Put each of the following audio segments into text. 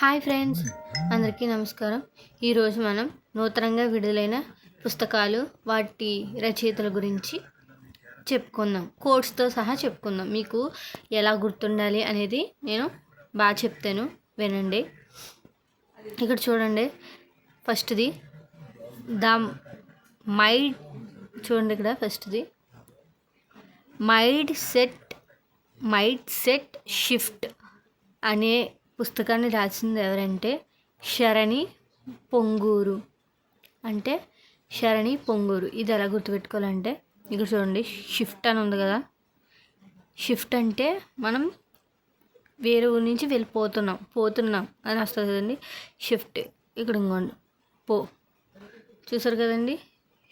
Hi friends, అందరికీ నమస్కారం. ఈరోజు మనం నూతనంగా విడుదలైన పుస్తకాలు, వాటి రచయితల గురించి చెప్పుకుందాం. కోట్స్తో సహా చెప్పుకుందాం. మీకు ఎలా గుర్తుండాలి అనేది నేను బాగా చెప్తాను, వినండి. ఇక్కడ చూడండి, ఫస్ట్ది ద మైండ్. చూడండి, ఇక్కడ ఫస్ట్ది మైండ్ సెట్ షిఫ్ట్ అనే పుస్తకాన్ని రాసింది ఎవరంటే శరణి పొంగూరు. ఇది ఎలా గుర్తుపెట్టుకోవాలంటే, ఇక్కడ చూడండి, షిఫ్ట్ అని ఉంది కదా. షిఫ్ట్ అంటే మనం వేరే ఊరి నుంచి పోతున్నాం అని వస్తుంది కదండి, షిఫ్ట్. ఇక్కడ ఇంకోండి, చూసారు కదండి,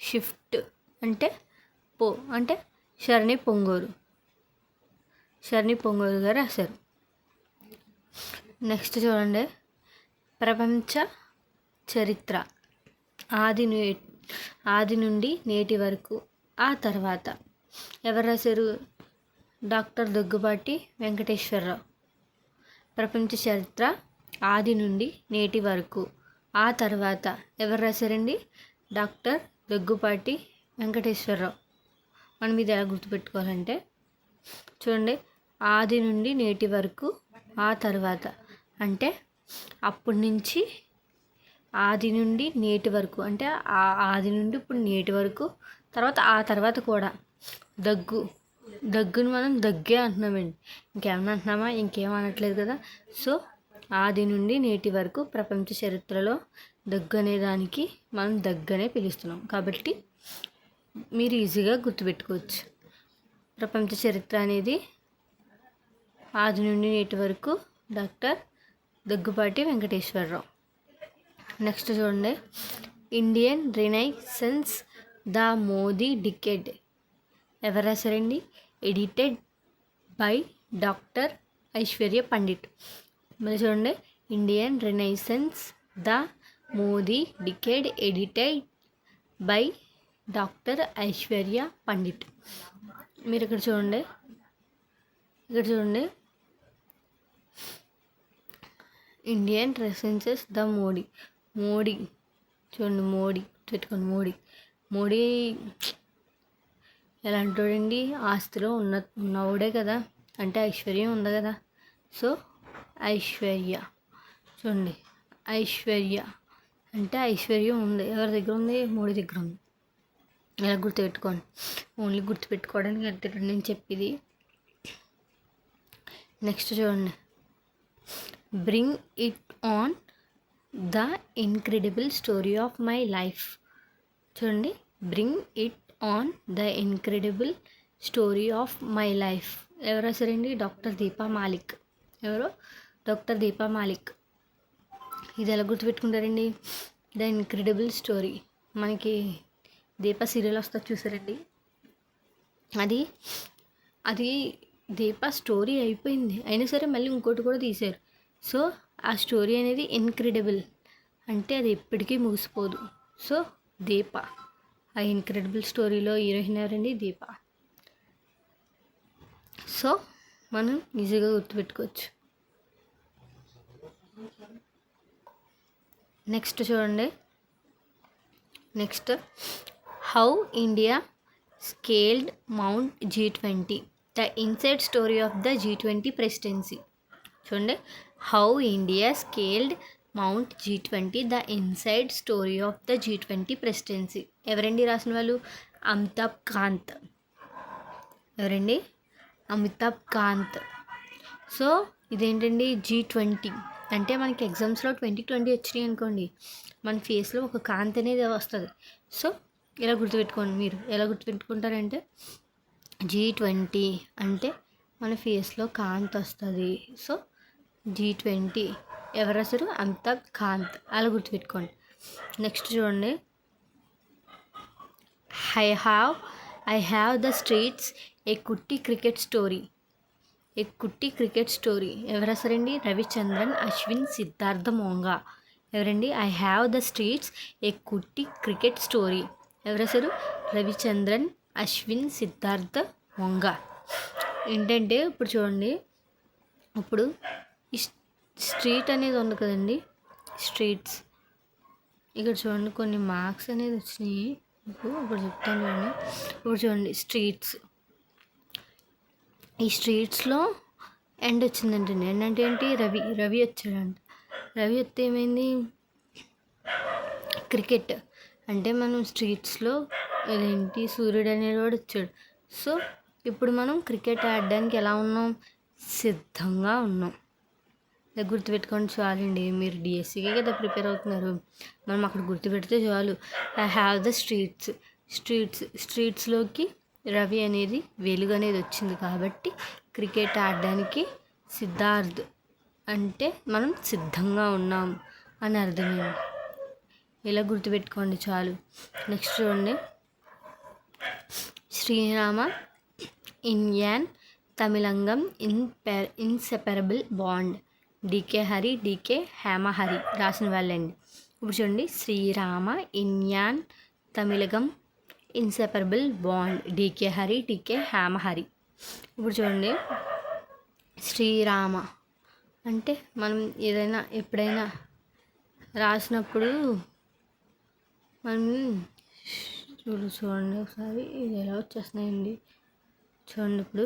షిఫ్ట్ అంటే అంటే శరణి పొంగూరు గారు రాశారు. నెక్స్ట్ చూడండి, ప్రపంచ చరిత్ర ఆది నుండి నేటి వరకు, ఆ తర్వాత ఎవరు రాశారు? డాక్టర్ దగ్గుబాటి వెంకటేశ్వరరావు. ప్రపంచ చరిత్ర ఆది నుండి నేటి వరకు, ఆ తర్వాత ఎవరు రాశారండి? డాక్టర్ దగ్గుబాటి వెంకటేశ్వరరావు. మనం ఇది ఎలా గుర్తుపెట్టుకోవాలంటే, చూడండి, ఆది నుండి నేటి వరకు, ఆ తర్వాత అంటే అప్పటి నుంచి ఆది నుండి నేటి వరకు, అంటే ఆది నుండి ఇప్పుడు నేటి వరకు, తర్వాత ఆ తర్వాత కూడా. దగ్గుని మనం దగ్గే అంటున్నామండి, ఇంకేమన్నా అంటున్నామా? ఇంకేం అనట్లేదు కదా. సో ఆది నుండి నేటి వరకు ప్రపంచ చరిత్రలో దగ్గు అనే దానికి మనం దగ్గనే పిలుస్తున్నాం, కాబట్టి మీరు ఈజీగా గుర్తుపెట్టుకోవచ్చు. ప్రపంచ చరిత్ర అనేది ఆది నుండి నేటి వరకు, డాక్టర్ దగ్గుబాటి వెంకటేశ్వరరావు. నెక్స్ట్ చూడండి, Indian renaissance the Modi decade ఎవరు రాశారండి? Edited by doctor Aishwarya Pandit. మళ్ళీ చూడండి, Indian renaissance the Modi decade edited by doctor Aishwarya Pandit. మీరు ఇక్కడ చూడండి, ఇండియన్ రెసెన్సెస్ ద మోడీ. చూడండి, మోడీ పెట్టుకోండి. మోడీ ఎలాంటోడండి? ఆస్తిలో ఉన్నవాడే కదా, అంటే ఐశ్వర్యం ఉంది కదా. సో ఐశ్వర్య, చూడండి, ఐశ్వర్య అంటే ఐశ్వర్యం ఉంది. ఎవరి దగ్గర ఉంది? మోడీ దగ్గర ఉంది. ఎలా గుర్తుపెట్టుకోండి, ఓన్లీ గుర్తుపెట్టుకోవడానికి అంతే నేను చెప్పేది. నెక్స్ట్ చూడండి, bring it on the incredible story of my life. చూడండి, bring it on the incredible story of my life ఎవరు రాశారండి? డాక్టర్ దీపా మాలిక్. ఎవరు? డాక్టర్ దీపా మాలిక్. ఇది ఎలా గుర్తుపెట్టుకుంటారండి? The incredible story. మనకి దీప సీరియల్ వస్తుంది చూసారండి, అది దీప స్టోరీ అయిపోయింది, అయినా సరే మళ్ళీ ఇంకోటి కూడా తీశారు. సో ఆ స్టోరీ అనేది ఇన్క్రెడిబుల్, అంటే అది ఎప్పటికీ ముగిసిపోదు. సో దీప, ఆ ఇన్క్రెడిబుల్ స్టోరీలో హీరోయిన్ ఎవరండి? దీప. సో మనం ఈజీగా గుర్తుపెట్టుకోవచ్చు. నెక్స్ట్ చూడండి, how India scaled mount G20, the inside story of the G20 presidency. చూడండి, how India scaled mount G20, the inside story of the G20 presidency. ఎవరండి రాసిన వాళ్ళు? అమితాబ్ కాంత్. ఎవరండి? అమితాబ్ కాంత్. సో ఇదేంటండి? G20 అంటే మనకి ఎగ్జామ్స్లో 2020 వచ్చినాయి అనుకోండి, మన ఫేస్లో ఒక కాంతి అనేది వస్తుంది. సో ఇలా గుర్తుపెట్టుకోండి. మీరు ఎలా గుర్తుపెట్టుకుంటారంటే, G20 అంటే మన ఫేస్లో కాంతి వస్తుంది. సో G20 ఎవరు రాశారు? అమితాబ్ కాంత్. అలా గుర్తుపెట్టుకోండి. నెక్స్ట్ చూడండి, ఐ హ్యావ్ ద స్ట్రీట్స్ ఏ కుట్టి క్రికెట్ స్టోరీ. ఎవరు రాశారండి? రవిచంద్రన్ అశ్విన్ సిద్ధార్థ మోంగా. ఎవరండి? ఐ హ్యావ్ ద స్ట్రీట్స్ ఏ కుట్టి క్రికెట్ స్టోరీ. ఎవరు రాశారు? రవిచంద్రన్ అశ్విన్ సిద్ధార్థ మోంగా. ఏంటంటే ఇప్పుడు చూడండి, ఇప్పుడు స్ట్రీట్ అనేది ఉంది కదండి, స్ట్రీట్స్. ఇక్కడ చూడండి కొన్ని మార్క్స్ అనేది వచ్చినాయి మీకు, ఇప్పుడు చెప్తాను చూడండి. ఇప్పుడు చూడండి స్ట్రీట్స్, ఈ స్ట్రీట్స్లో ఎండ్ వచ్చిందంటండి. ఎండ్ అంటే ఏంటి? రవి వచ్చాడంట. రవి వస్తే ఏమైంది? క్రికెట్. అంటే మనం స్ట్రీట్స్లో ఏంటి, సూర్యుడు అనేవాడు వచ్చాడు. సో ఇప్పుడు మనం క్రికెట్ ఆడడానికి ఎలా ఉన్నాం? సిద్ధంగా ఉన్నాం. గుర్తుపెట్టుకోండి చాలండి. మీరు డిఎస్సికే కదా ప్రిపేర్ అవుతున్నారు, మనం అక్కడ గుర్తుపెడితే చాలు. ఐ హ్యావ్ ద స్ట్రీట్స్లోకి రవి అనేది, వెలుగు అనేది వచ్చింది కాబట్టి క్రికెట్ ఆడడానికి సిద్ధార్థ్ అంటే మనం సిద్ధంగా ఉన్నాం అని అర్థమైంది. ఇలా గుర్తుపెట్టుకోండి చాలు. నెక్స్ట్ చూడండి, Sri Rama in an Tamilagam inseparable bond. D K Hari, D K Hema Hari రాసిన వాళ్ళండి. ఇప్పుడు చూడండి, Sri Rama in an Tamilagam inseparable bond. D K Hari, D K Hema Hari. ఇప్పుడు చూడండి, శ్రీరామ అంటే మనం ఏదైనా ఎప్పుడైనా రాసినప్పుడు మనం చూడండి ఒకసారి, ఇది ఎలా వచ్చేస్తున్నాయండి చూడండి. ఇప్పుడు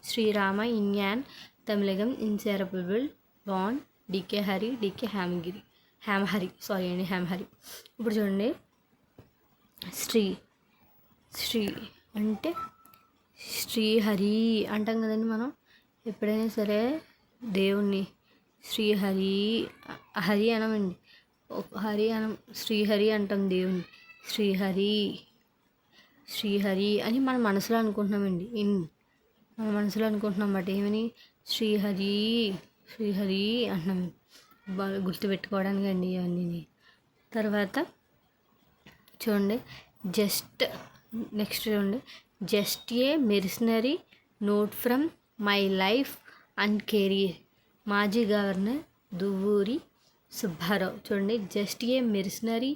Sri Rama in an Tamilagam inseparable bond. D K Hari, D K Hema Hari. ఇప్పుడు చూడండి, శ్రీ అంటే శ్రీహరి అంటాం కదండి మనం ఎప్పుడైనా సరే దేవుణ్ణి. శ్రీహరి, హరి అనమండి, హరి అనం, శ్రీహరి అంటాం దేవుణ్ణి. శ్రీహరి అని మన మనసులో అనుకుంటున్నామండి. మన మనసులో అనుకుంటున్నాం అన్నమాట. ఏమని? శ్రీహరి అంటున్నాం. బాగా గుర్తుపెట్టుకోవడానికి అండి ఇవన్నీ. తర్వాత చూడండి, నెక్స్ట్ చూడండి, just a మెర్సనరీ note from my life and career. మాజీ గవర్నర్ దువ్వూరి సుబ్బారావు. చూడండి, just a మెర్సనరీ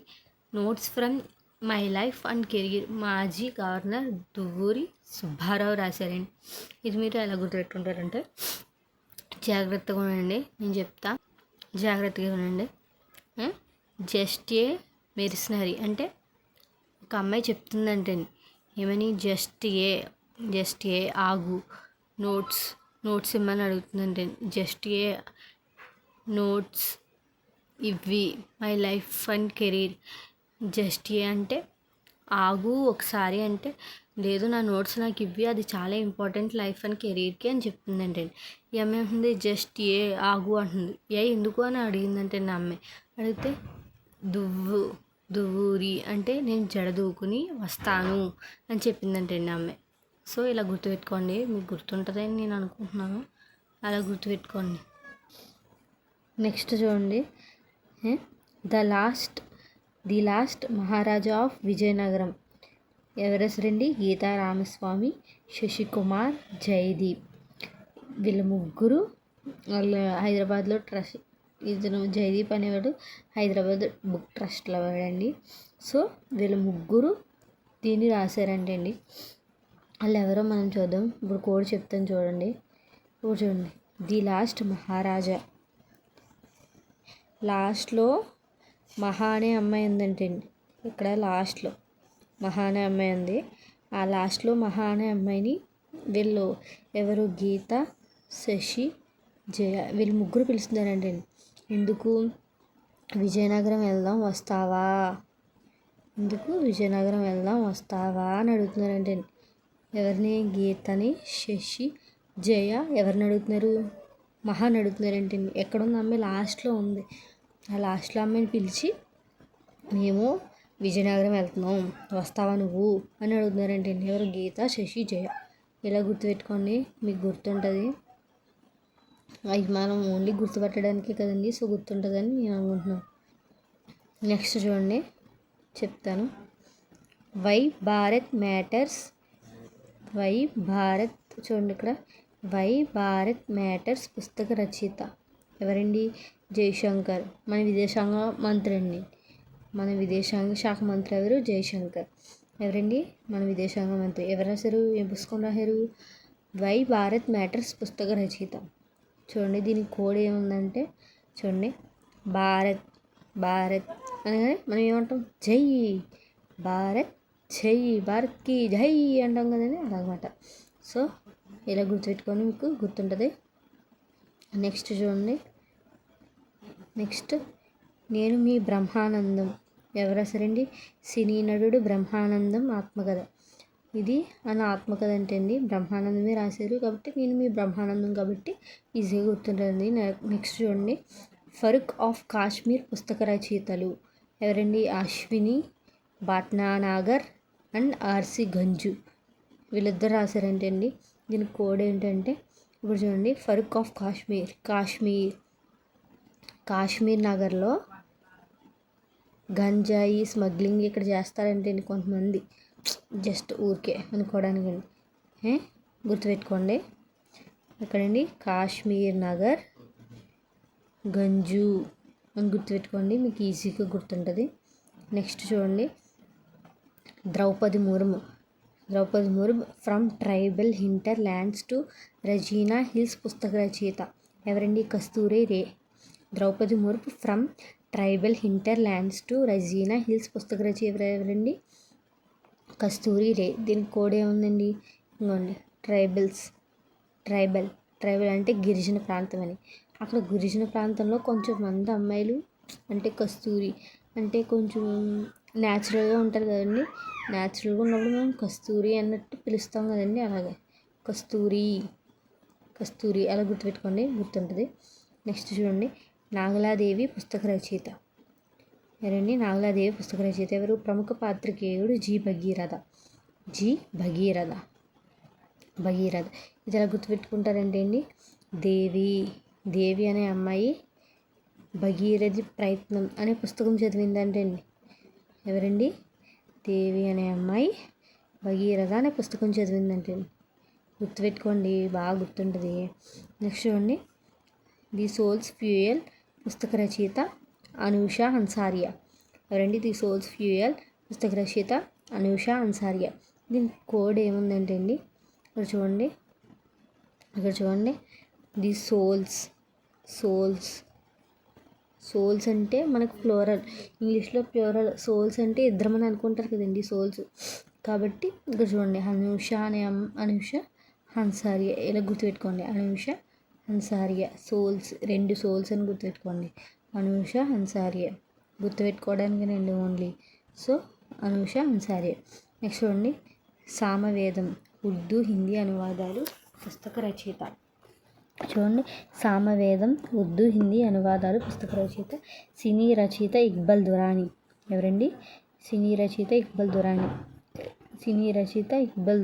notes from my life and career. మాజీ గవర్నర్ దువ్వూరి సుబ్బారావు రాశారండి. ఇది మీరు ఎలా గుర్తుపెట్టుకుంటారంటే, జాగ్రత్తగా ఉండండి, నేను చెప్తా, జాగ్రత్తగా ఉండండి. జస్ట్ ఏ మెర్సనరీ అంటే ఒక అమ్మాయి చెప్తుందంటే ఏమని? జస్ట్ ఏ ఆగు, నోట్స్ ఇమ్మని అడుగుతుందంటే జస్ట్ ఏ నోట్స్ ఇవి my life and career. Just a అంటే ఆగు ఒకసారి, అంటే లేదు నా నోట్స్ నాకు ఇవ్వి, అది చాలా ఇంపార్టెంట్ లైఫ్ అండ్ కెరీర్కి అని చెప్తుందంటే. ఈ అమ్మాయి అంటుంది జస్ట్ ఏ ఆగు అంటుంది. ఎందుకు అని అడిగిందంటే నా అమ్మాయి. అడిగితే దువ్వూరి అంటే నేను జడ దూకుని వస్తాను అని చెప్పిందంటే నా అమ్మాయి. సో ఇలా గుర్తుపెట్టుకోండి, మీకు గుర్తుంటుందని నేను అనుకుంటున్నాను, అలా గుర్తుపెట్టుకోండి. నెక్స్ట్ చూడండి, the last Maharaja of Vizianagaram. ఎవరెసరండి? గీతా రామస్వామి, శశికుమార్, జయదీప్. వీళ్ళ ముగ్గురు హైదరాబాద్లో ట్రస్ట్, ఇతను జయదీప్ అనేవాడు హైదరాబాద్ బుక్ ట్రస్ట్లో వాడండి. సో వీళ్ళ ముగ్గురు దీన్ని రాశారంటే అండి. వాళ్ళు ఎవరో మనం చూద్దాం. ఇప్పుడు కోడ్ చెప్తాను చూడండి. ఇప్పుడు చూడండి, ది లాస్ట్ మహారాజా. లాస్ట్లో మహా అనే అమ్మాయి ఉందంటే అండి. ఇక్కడ లాస్ట్లో మహా అనే అమ్మాయి ఉంది. ఆ లాస్ట్లో మహా అనే అమ్మాయిని వీళ్ళు ఎవరు? గీత, శశి, జయ, వీళ్ళు ముగ్గురు పిలుస్తున్నారంటే అండి. ఎందుకు? విజయనగరం వెళ్దాం వస్తావా, ఎందుకు విజయనగరం వెళ్దాం వస్తావా అని అడుగుతున్నారంటే. ఎవరిని? గీతని, శశి, జయ ఎవరిని అడుగుతున్నారు? మహాని అడుగుతున్నారంటే. ఎక్కడుంది అమ్మాయి? లాస్ట్లో ఉంది. ఆ లాస్ట్లో అమ్మాయిని పిలిచి మేము విజయనగరం వెళ్తున్నాం వస్తావా నువ్వు అని అడుగుతున్నారంటే. ఎవరు? గీత, శశి, జయ. ఇలా గుర్తుపెట్టుకోండి, మీకు గుర్తుంటుంది. అవి మనం ఓన్లీ గుర్తుపట్టడానికే కదండి, సో గుర్తుంటుందని నేను అనుకుంటున్నాను. నెక్స్ట్ చూడండి, చెప్తాను. Why Bharat matters. చూడండి ఇక్కడ, వై భారత్ మ్యాటర్స్ పుస్తక రచయిత ఎవరండి? జయశంకర్. మన విదేశాంగ మంత్రి అండి. మన విదేశాంగ శాఖ మంత్రి ఎవరు? జయశంకర్. ఎవరండి? మన విదేశాంగ మంత్రి. ఎవరు రాశారు? ఏం పుస్తకం రాశారు? వై భారత్ మ్యాటర్స్ పుస్తక రచయిత చూడండి దీని కోడ్ ఏముందంటే చూడండి, భారత్ భారత్ అనగానే మనం ఏమంటాం, జై భారత్, జై భారత్కి జై అంటాం కదండి, అలాగమాట. సో ఇలా గుర్తుపెట్టుకొని మీకు గుర్తుంటుంది. నెక్స్ట్ చూడండి, నెక్స్ట్ నేను మీ బ్రహ్మానందం. ఎవరు రాశారండి? సినీ నటుడు బ్రహ్మానందం ఆత్మకథ. ఇది ఆయన ఆత్మకథ అంటే అండి బ్రహ్మానందమే రాశారు కాబట్టి నేను మీ బ్రహ్మానందం కాబట్టి ఈజీగా గుర్తుంటుంది. నెక్స్ట్ చూడండి, ఫరూక్ ఆఫ్ కాశ్మీర్ పుస్తక రచయితలు ఎవరండి? అశ్విని భట్నాగర్ అండ్ ఆర్సి గంజు, వీళ్ళిద్దరు రాశారంటే అండి. దీని కోడ్ ఏంటంటే ఇప్పుడు చూడండి, ఫరూక్ ఆఫ్ కాశ్మీర్ నగర్లో గంజాయి స్మగ్లింగ్ ఇక్కడ చేస్తారంటే అండి కొంతమంది, జస్ట్ ఊరికే అనుకోవడానికి అండి. గుర్తుపెట్టుకోండి ఎక్కడండి, కాశ్మీర్ నగర్ గంజు అని గుర్తుపెట్టుకోండి, మీకు ఈజీగా గుర్తుంటుంది. నెక్స్ట్ చూడండి, Droupadi Murmu from tribal hinterlands to Raisina Hills పుస్తక రచయిత ఎవరండి? Kasturi Ray. Droupadi Murmu from tribal hinterlands to Raisina Hills పుస్తక రచయిత ఎవరండి? కస్తూరి రే. దీనికి కోడ్ ఏముందండి? ఇంకోండి, ట్రైబల్ అంటే గిరిజన ప్రాంతం అని. అక్కడ గిరిజన ప్రాంతంలో కొంచెం మంది అమ్మాయిలు అంటే కస్తూరి అంటే కొంచెం న్యాచురల్గా ఉంటారు కదండి, న్యాచురల్గా ఉన్నప్పుడు మనం కస్తూరి అన్నట్టు పిలుస్తాం కదండి, అలాగే కస్తూరి అలా గుర్తుపెట్టుకోండి, గుర్తుంటుంది. నెక్స్ట్ చూడండి, నాగలాదేవి పుస్తక రచయిత ఎవరండి? నాగలాదేవి పుస్తక రచయిత ఎవరు? ప్రముఖ పాత్రికేయుడు జి భగీరథ. ఇది ఎలా గుర్తుపెట్టుకుంటారంటే అండి, దేవి అనే అమ్మాయి భగీరథి ప్రయత్నం అనే పుస్తకం చదివిందంటే అండి. ఎవరండి? దేవి అనే అమ్మాయి భగీరథ అనే పుస్తకం చదివిందంటే అండి. గుర్తుపెట్టుకోండి, బాగా గుర్తుంటుంది. నెక్స్ట్ చూడండి, ది సోల్స్ ఫ్యూయల్ పుస్తక రచయిత అనూష హన్సారియా ఎవరండి? ది సోల్స్ ఫ్యూయల్ పుస్తక రచయిత అనూష హన్సారియా. దీని కోడ్ ఏముందంటే అండి, ఇక్కడ చూడండి, ది సోల్స్ అంటే మనకు ప్లూరల్, ఇంగ్లీష్లో ప్లూరల్. సోల్స్ అంటే ఇద్దరమని అనుకుంటారు కదండి, సోల్స్ కాబట్టి ఇక్కడ చూడండి, అనూష హన్సారియా ఇలా గుర్తుపెట్టుకోండి, అనూష హన్సారియా. సోల్స్, 2 సోల్స్ అని గుర్తుపెట్టుకోండి, అనూష హన్సారియా. గుర్తుపెట్టుకోవడానికి 2 only. So Anusha Hansaria. Next చూడండి, సామవేదం ఉర్దూ హిందీ అనువాదాలు పుస్తక రచయిత చూడండి, సామవేదం ఉర్దూ హిందీ అనువాదాలు పుస్తక రచయిత సినీ రచయిత ఇక్బల్ దురానీ ఎవరండి? సినీ రచయిత ఇక్బల్